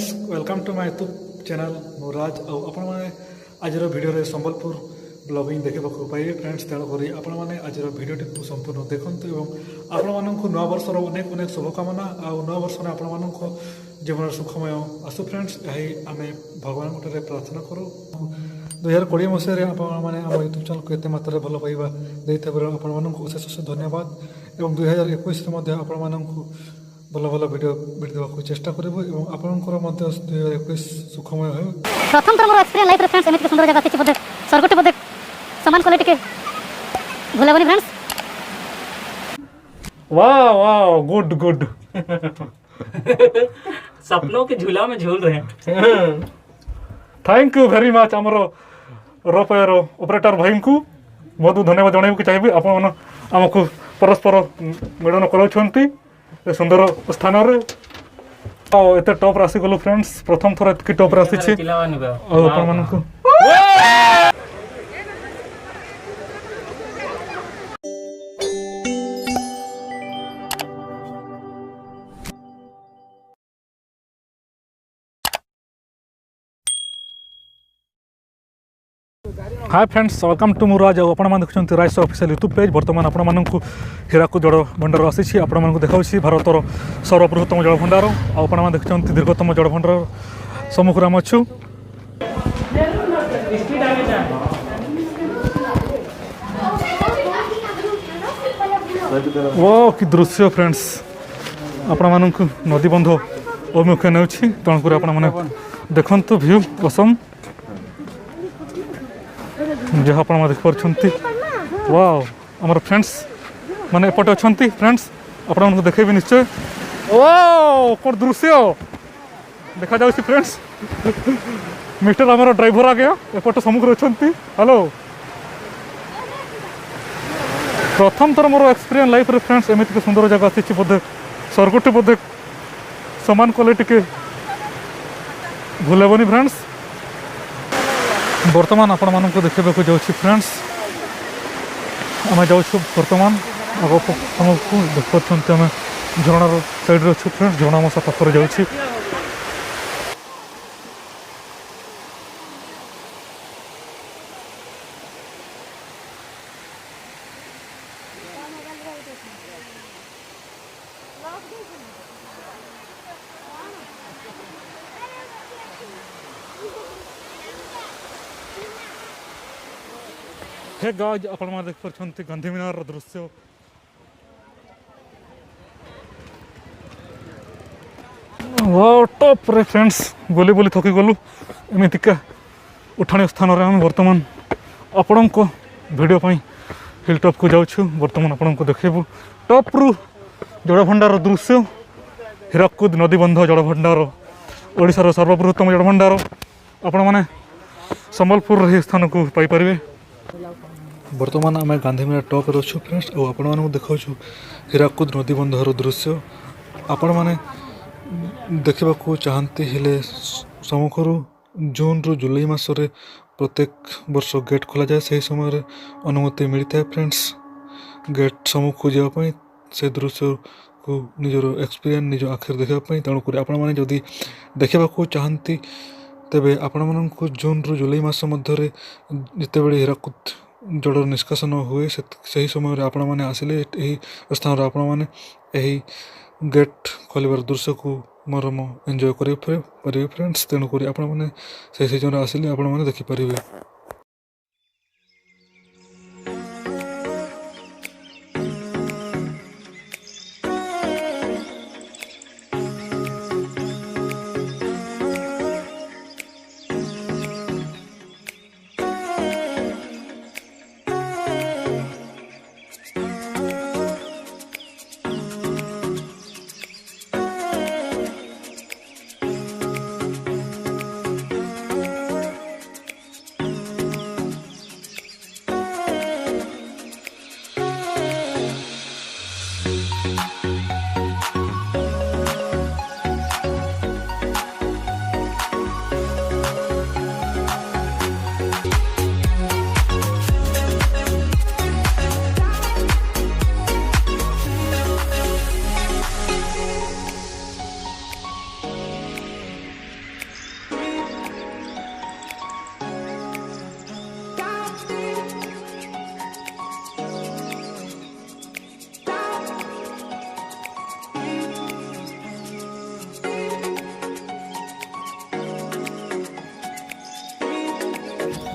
Friends welcome to my YouTube channel मुराज आपण मैंने आज भिडियो संबलपुर ब्लॉगिंग देखा पाइबे फ्रेंड्स तेणुक आपण मैंने आज भिडियोटी को संपूर्ण देखूँ और आपण मानक नवा वर्षर अनेक अनेक शुभकामना आ नवा वर्ष में आपण मानक जीवन सुखमय आसु फ्रेंड्स यही आम भगवान प्रार्थना करूँ 2020 मसीह मैंने आम यूट्यूब चैनल को एत मात्रा भल पाइबा देते आपण अशेष अशेष धन्यवाद और 2021 आपण मानक भल भल भिड देवाक चेष्टा करूँ और आपंकर 2021 सुखमय हो। प्रथम थर मोर एक्सपीरियंस लाइफ रे फ्रेंड्स एमिति सुंदर जगह अछि बोधे सरगोटी बोधे सामान क्वालिटी के भूलेबनी फ्रेंड्स। वाह वाह गुड गुड सपनों के झूला में झूल रहे हैं। थैंक यू वेरी मच आमर रफेयर ऑपरेटर भाई को बहुत धन्यवाद जनइबा चाहिए आपण आमको परस्पर मिलन कराउछंती सुंदर स्थान रे एत टॉप राशि गलु फ्रेंड्स प्रथम थर एत टॉप राशि छी आपण मानको हाय फ्रेंड्स वेलकम टू मुराज आपण देखुं राइस ऑफिशियल यूट्यूब पेज बर्तमान आपण मानक हीराकुद जल भंडार आसी आपण मानक देखा भारतर सर्वबृहत्तम जल भंडार आपण देखुं दीर्घतम जल भंडार सम्मुख आम अच्छु वो कि दृश्य फ्रेंड्स आपण मानक नदी बंध अभिमुखे ने तेणुक आप देखु व्यू असम जहाँ आप देखिपुंट वाओ आमर फ्रेंड्स माने एपटे अच्छा फ्रेंड्स आपको देखेबी निश्चय वाओ कौन दृश्य देखा जाऊँ फ्रेंड्स मिस्टर आमर ड्राइवर आ गया एपटे समुद्र अच्छा हेलो प्रथम थर मोर एक्सपीरियंस लाइफ रे फ्रेंड्स एमती सुंदर जगह आसी बोधे सरगोटी बोधे सामान क्वालिटी के भूलेबनी फ्रेंड्स। बर्तमान आपण मानक देखा जाऊँ फ्रेंड्स आम जाऊँ बर्तमान आग आमको देखते आम झरणार साइड अच्छे फ्रेंड्स झरणा मशा पाखर जाऊँ हे गाइस आपण मार देख परछंती गांधी मिनार दृश्य वाओ टॉप रे फ्रेंड्स बोली बोली थकी गलु एमितिका उठाणी स्थान रे हम वर्तमान आपण को वीडियो पई हिल टॉप को जाउछु वर्तमान आपण को देखेबु टॉप रु जल भंडार दृश्य हीराकुद नदी बंध जल भंडार ओडिसा रो सर्वबृहत्तम जल भंडार आपण माने संबलपुर रे स्थान को पाई परिबे। बर्तमान आम गांधी मिनार टॉप अच्छु फ्रेंड्स और आपण मानक देखा हीराकुद नदी बंधर दृश्य आपण मैंने देखा चाहती हेले सम्मुखर जून रु जुलाई मसरे प्रत्येक वर्ष गेट खोल जाए से समय अनुमति मिलता है फ्रेंड्स गेट सम्मुख को जावाई से दृश्य को निजर एक्सपीरियंस निज आखिर देखापी तेणुक आपण मैंने जदि देखा चाहती तेबे आपण मानक जून रु जुलाई मास मध्य जितेबले हीराकुद जल निष्कासन हुए से समय आपण मैंने आसिले यही स्थान आपण मैंने यही गेट खोलिबार दृश्य को मरम एंजॉय करेंगे फ्रेंड्स तेणुक आपण मैंने से सीजन आसिले आपण मैंने देखिपारे।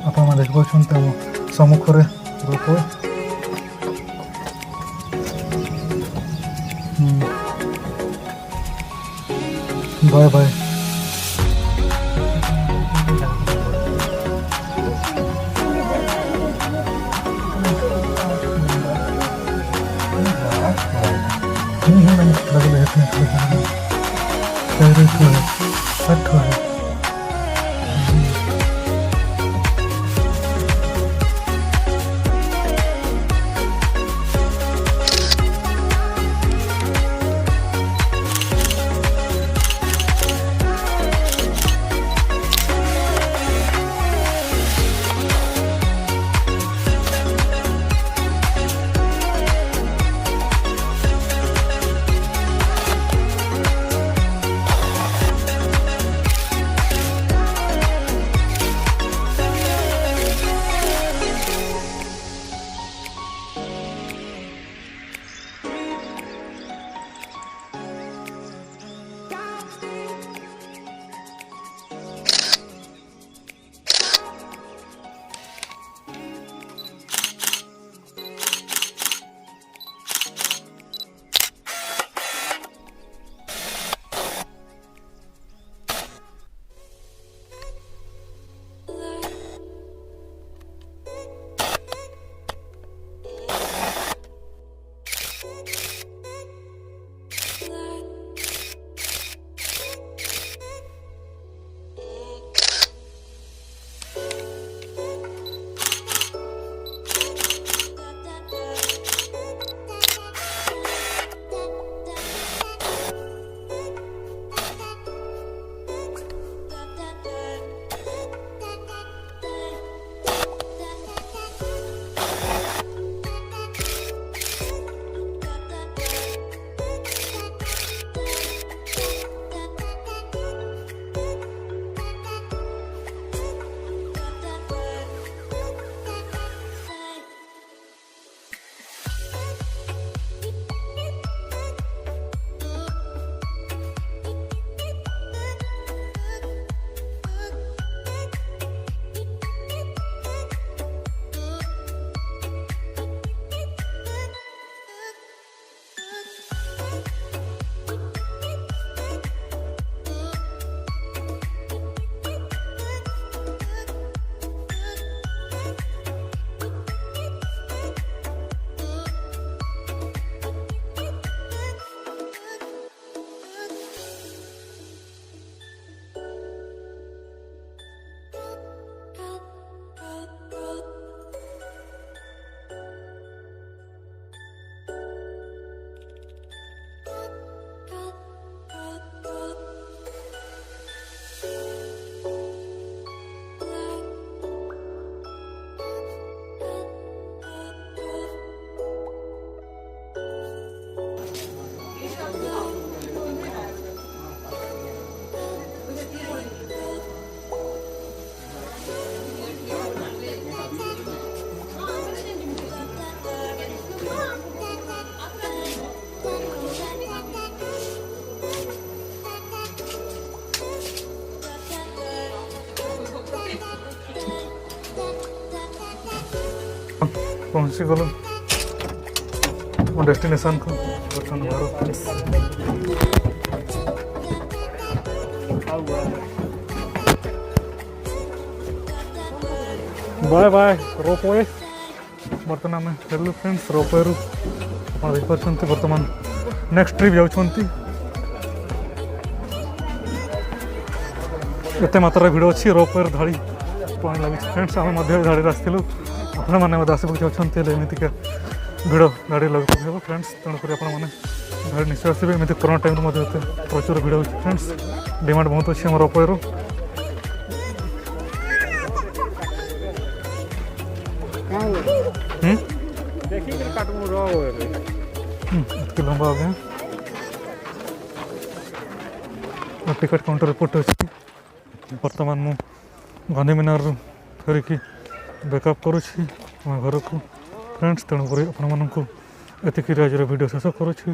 ଆପଣମାନେ ଦେଖିପାରୁଛନ୍ତି ଆମ ସମ୍ମୁଖରେ ରୋପୱେ। Bye bye. पहुँचीगलु मो डेस्टिनेशन को बर्तमान भारत। बाय बाय रोपवे बर्तमान आम फेरलु फ्रेंड्स रोपवे रु आप देखिए बर्तमान नेक्स्ट ट्रिप जाउछंती। एते मात्रा भिड़ अच्छी रोपवे धाड़ी पानी लगी फ्रेंड्स आम धाड़ी आसलु आपण मैंने आसक चाहते एमतीका भिड़ गाड़ी लगे पकड़ फ्रेंड्स तेणुक धाड़ी निश्चय आसवे एमती कोरोना टाइम प्रचुर भिड़ हो फ्रेंड्स डिमांड बहुत अच्छी आम रोपवे रु। लंबा हो गया टिकट काउंटर रिपोर्ट अच्छी बर्तमान मु गांधी मिनार फेरिकी बैकअप करुच्छी घर को फ्रेंड्स तेणुक आपको एतिक आज वीडियो शेष करुच्छी।